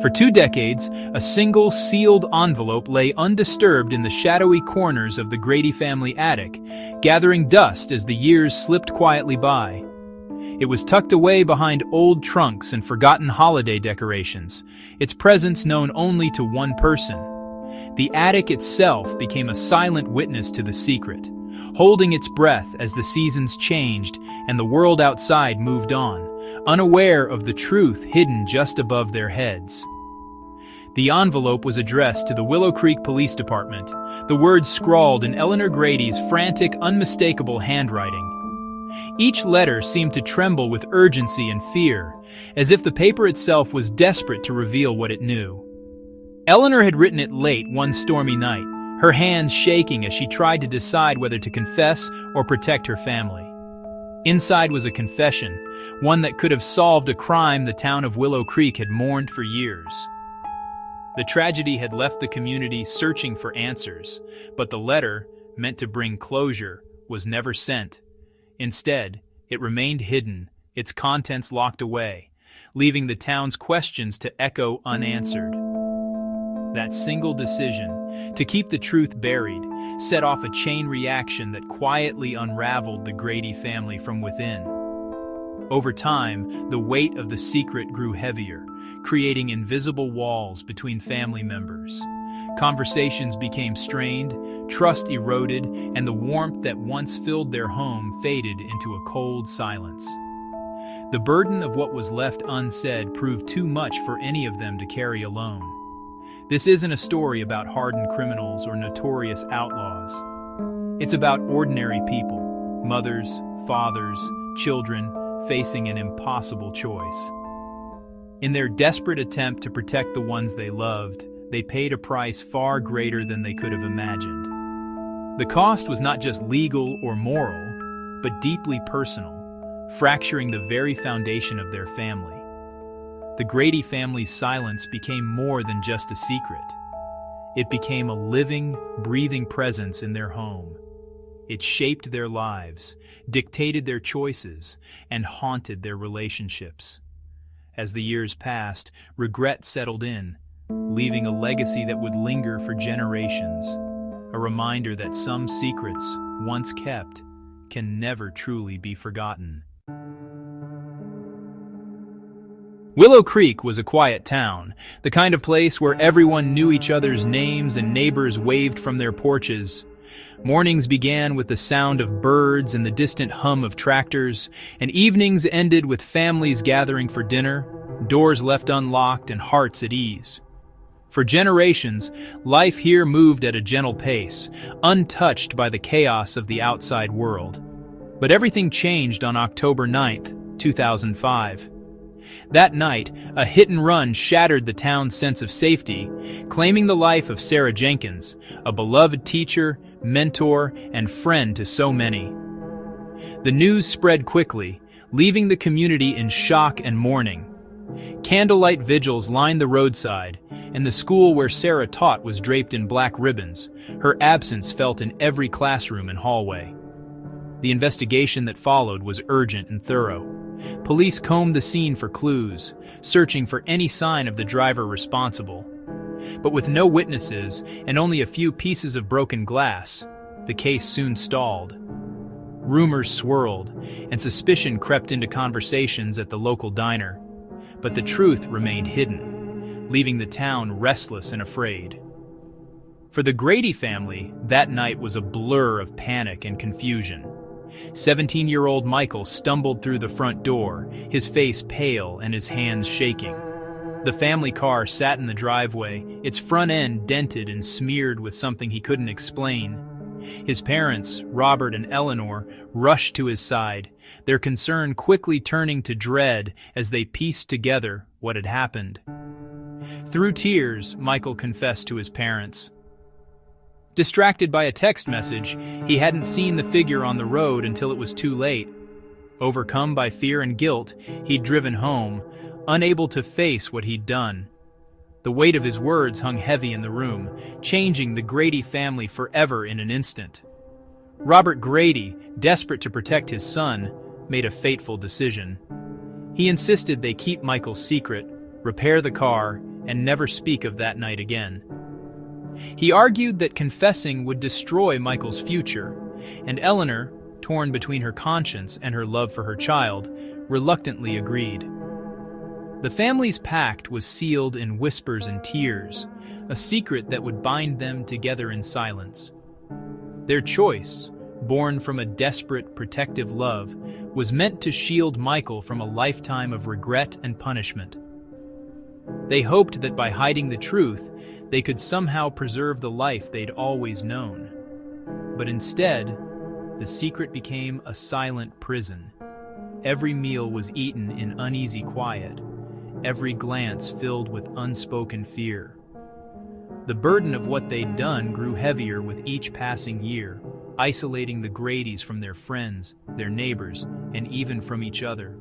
For 2 decades, a single sealed envelope lay undisturbed in the shadowy corners of the Grady family attic, gathering dust as the years slipped quietly by. It was tucked away behind old trunks and forgotten holiday decorations, its presence known only to one person. The attic itself became a silent witness to the secret, holding its breath as the seasons changed and the world outside moved on, unaware of the truth hidden just above their heads. The envelope was addressed to the Willow Creek Police Department, the words scrawled in Eleanor Grady's frantic, unmistakable handwriting. Each letter seemed to tremble with urgency and fear, as if the paper itself was desperate to reveal what it knew. Eleanor had written it late one stormy night, her hands shaking as she tried to decide whether to confess or protect her family. Inside was a confession, one that could have solved a crime the town of Willow Creek had mourned for years. The tragedy had left the community searching for answers, but the letter, meant to bring closure, was never sent. Instead, it remained hidden, its contents locked away, leaving the town's questions to echo unanswered. That single decision, to keep the truth buried, set off a chain reaction that quietly unraveled the Grady family from within. Over time, the weight of the secret grew heavier, creating invisible walls between family members. Conversations became strained, trust eroded, and the warmth that once filled their home faded into a cold silence. The burden of what was left unsaid proved too much for any of them to carry alone. This isn't a story about hardened criminals or notorious outlaws. It's about ordinary people, mothers, fathers, children, facing an impossible choice. In their desperate attempt to protect the ones they loved, they paid a price far greater than they could have imagined. The cost was not just legal or moral, but deeply personal, fracturing the very foundation of their family. The Grady family's silence became more than just a secret. It became a living, breathing presence in their home. It shaped their lives, dictated their choices, and haunted their relationships. As the years passed, regret settled in, leaving a legacy that would linger for generations, a reminder that some secrets, once kept, can never truly be forgotten. Willow Creek was a quiet town, the kind of place where everyone knew each other's names and neighbors waved from their porches. Mornings began with the sound of birds and the distant hum of tractors, and evenings ended with families gathering for dinner, doors left unlocked and hearts at ease. For generations, life here moved at a gentle pace, untouched by the chaos of the outside world. But everything changed on October 9th, 2005. That night, a hit-and-run shattered the town's sense of safety, claiming the life of Sarah Jenkins, a beloved teacher, mentor, and friend to so many. The news spread quickly, leaving the community in shock and mourning. Candlelight vigils lined the roadside, and the school where Sarah taught was draped in black ribbons, her absence felt in every classroom and hallway. The investigation that followed was urgent and thorough. Police combed the scene for clues, searching for any sign of the driver responsible. But with no witnesses and only a few pieces of broken glass, the case soon stalled. Rumors swirled, and suspicion crept into conversations at the local diner. But the truth remained hidden, leaving the town restless and afraid. For the Grady family, that night was a blur of panic and confusion. 17-year-old Michael stumbled through the front door, his face pale and his hands shaking. The family car sat in the driveway, its front end dented and smeared with something he couldn't explain. His parents, Robert and Eleanor, rushed to his side, their concern quickly turning to dread as they pieced together what had happened. Through tears, Michael confessed to his parents. Distracted by a text message, he hadn't seen the figure on the road until it was too late. Overcome by fear and guilt, he'd driven home, unable to face what he'd done. The weight of his words hung heavy in the room, changing the Grady family forever in an instant. Robert Grady, desperate to protect his son, made a fateful decision. He insisted they keep Michael's secret, repair the car, and never speak of that night again. He argued that confessing would destroy Michael's future, and Eleanor, torn between her conscience and her love for her child, reluctantly agreed. The family's pact was sealed in whispers and tears, a secret that would bind them together in silence. Their choice, born from a desperate, protective love, was meant to shield Michael from a lifetime of regret and punishment. They hoped that by hiding the truth, they could somehow preserve the life they'd always known. But instead, the secret became a silent prison. Every meal was eaten in uneasy quiet, every glance filled with unspoken fear. The burden of what they'd done grew heavier with each passing year, isolating the Gradys from their friends, their neighbors, and even from each other.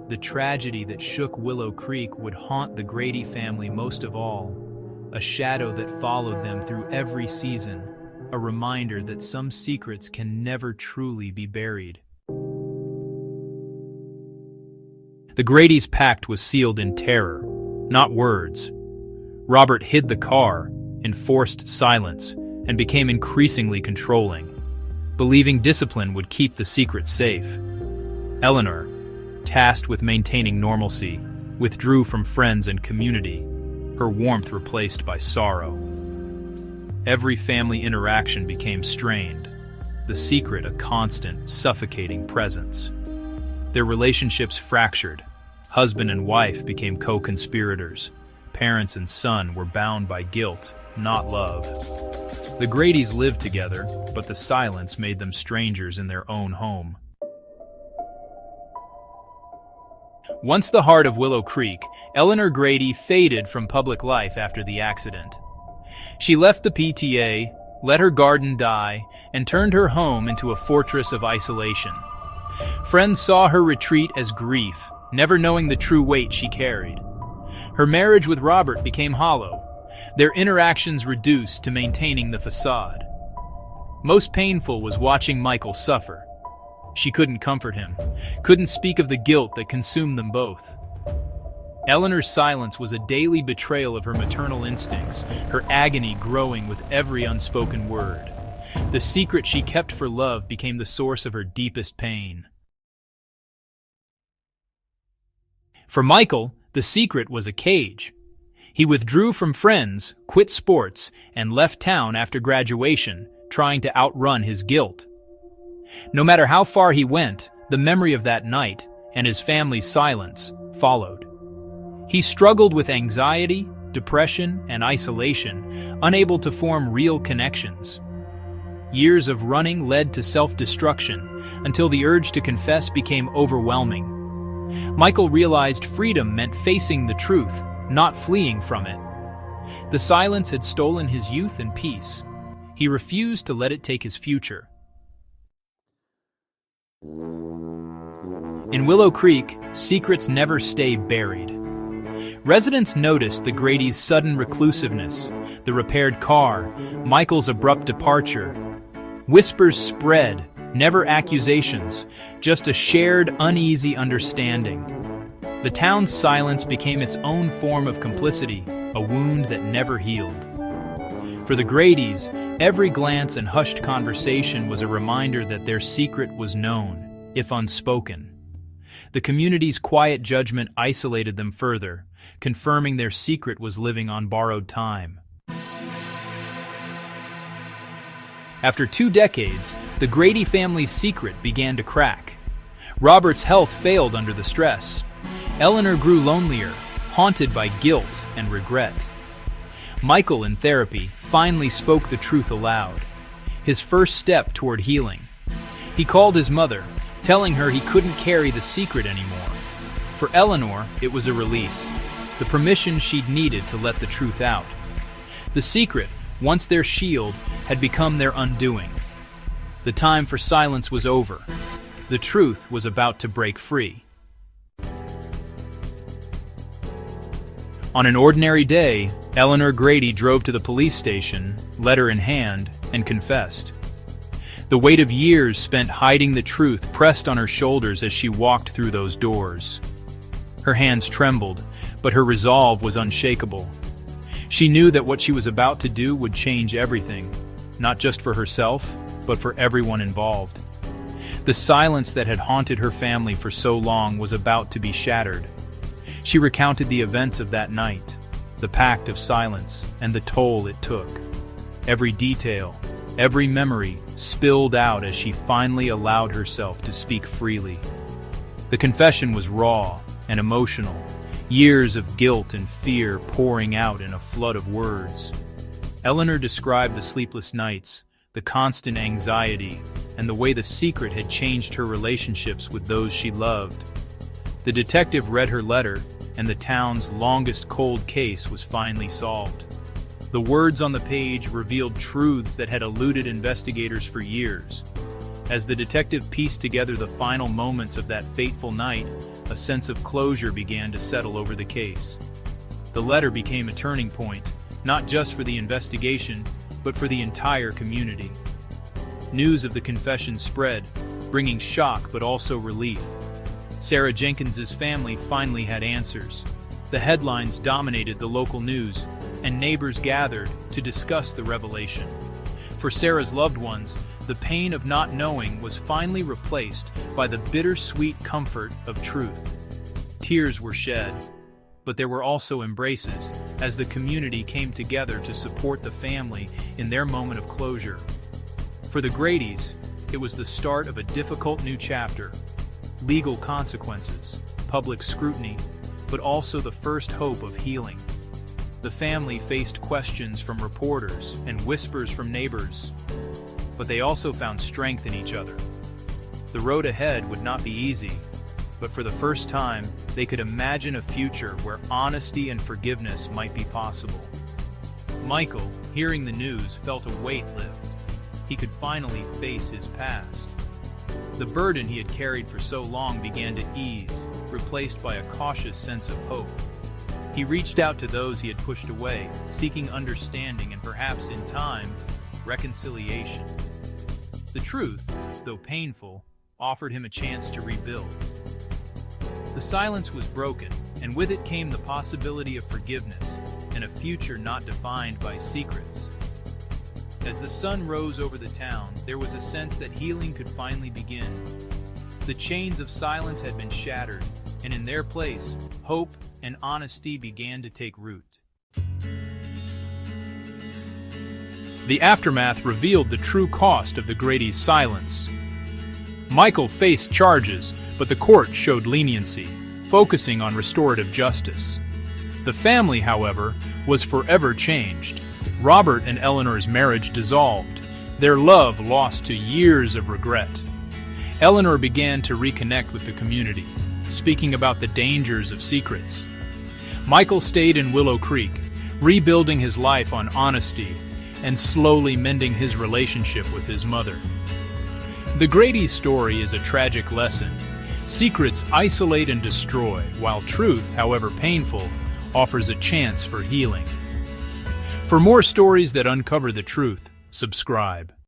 The tragedy that shook Willow Creek would haunt the Grady family most of all, a shadow that followed them through every season, a reminder that some secrets can never truly be buried. The Grady's pact was sealed in terror, not words. Robert hid the car, enforced silence, and became increasingly controlling, believing discipline would keep the secret safe. Eleanor, tasked with maintaining normalcy, withdrew from friends and community, her warmth replaced by sorrow. Every family interaction became strained, the secret a constant, suffocating presence. Their relationships fractured. Husband and wife became co-conspirators. Parents and son were bound by guilt, not love. The Gradys lived together, but the silence made them strangers in their own home. Once the heart of Willow Creek, Eleanor Grady faded from public life after the accident. She left the PTA, let her garden die, and turned her home into a fortress of isolation. Friends saw her retreat as grief, never knowing the true weight she carried. Her marriage with Robert became hollow, their interactions reduced to maintaining the facade. Most painful was watching Michael suffer. She couldn't comfort him, couldn't speak of the guilt that consumed them both. Eleanor's silence was a daily betrayal of her maternal instincts, her agony growing with every unspoken word. The secret she kept for love became the source of her deepest pain. For Michael, the secret was a cage. He withdrew from friends, quit sports, and left town after graduation, trying to outrun his guilt. No matter how far he went, the memory of that night, and his family's silence, followed. He struggled with anxiety, depression, and isolation, unable to form real connections. Years of running led to self-destruction, until the urge to confess became overwhelming. Michael realized freedom meant facing the truth, not fleeing from it. The silence had stolen his youth and peace. He refused to let it take his future. In Willow Creek, secrets never stay buried. Residents noticed the Grady's sudden reclusiveness, the repaired car, Michael's abrupt departure. Whispers spread, never accusations, just a shared, uneasy understanding. The town's silence became its own form of complicity, a wound that never healed. For the Gradys, every glance and hushed conversation was a reminder that their secret was known, if unspoken. The community's quiet judgment isolated them further, confirming their secret was living on borrowed time. After 2 decades, the Grady family's secret began to crack. Robert's health failed under the stress. Eleanor grew lonelier, haunted by guilt and regret. Michael, in therapy, finally spoke the truth aloud, his first step toward healing. He called his mother, telling her he couldn't carry the secret anymore. For Eleanor, it was a release, the permission she'd needed to let the truth out. The secret, once their shield, had become their undoing. The time for silence was over. The truth was about to break free. On an ordinary day, Eleanor Grady drove to the police station, letter in hand, and confessed. The weight of years spent hiding the truth pressed on her shoulders as she walked through those doors. Her hands trembled, but her resolve was unshakable. She knew that what she was about to do would change everything, not just for herself, but for everyone involved. The silence that had haunted her family for so long was about to be shattered. She recounted the events of that night, the pact of silence, and the toll it took. Every detail, every memory spilled out as she finally allowed herself to speak freely. The confession was raw and emotional, years of guilt and fear pouring out in a flood of words. Eleanor described the sleepless nights, the constant anxiety, and the way the secret had changed her relationships with those she loved. The detective read her letter, and the town's longest cold case was finally solved. The words on the page revealed truths that had eluded investigators for years. As the detective pieced together the final moments of that fateful night, a sense of closure began to settle over the case. The letter became a turning point, not just for the investigation, but for the entire community. News of the confession spread, bringing shock but also relief. Sarah Jenkins's family finally had answers. The headlines dominated the local news, and neighbors gathered to discuss the revelation. For Sarah's loved ones, the pain of not knowing was finally replaced by the bittersweet comfort of truth. Tears were shed, but there were also embraces as the community came together to support the family in their moment of closure. For the Gradys, it was the start of a difficult new chapter. Legal consequences, public scrutiny, but also the first hope of healing. The family faced questions from reporters and whispers from neighbors, but they also found strength in each other. The road ahead would not be easy, but for the first time, they could imagine a future where honesty and forgiveness might be possible. Michael, hearing the news, felt a weight lift. He could finally face his past. The burden he had carried for so long began to ease, replaced by a cautious sense of hope. He reached out to those he had pushed away, seeking understanding and perhaps, in time, reconciliation. The truth, though painful, offered him a chance to rebuild. The silence was broken, and with it came the possibility of forgiveness and a future not defined by secrets. As the sun rose over the town, there was a sense that healing could finally begin. The chains of silence had been shattered, and in their place, hope and honesty began to take root. The aftermath revealed the true cost of the Grady's silence. Michael faced charges, but the court showed leniency, focusing on restorative justice. The family, however, was forever changed. Robert and Eleanor's marriage dissolved, their love lost to years of regret. Eleanor began to reconnect with the community, speaking about the dangers of secrets. Michael stayed in Willow Creek, rebuilding his life on honesty and slowly mending his relationship with his mother. The Grady story is a tragic lesson. Secrets isolate and destroy, while truth, however painful, offers a chance for healing. For more stories that uncover the truth, subscribe.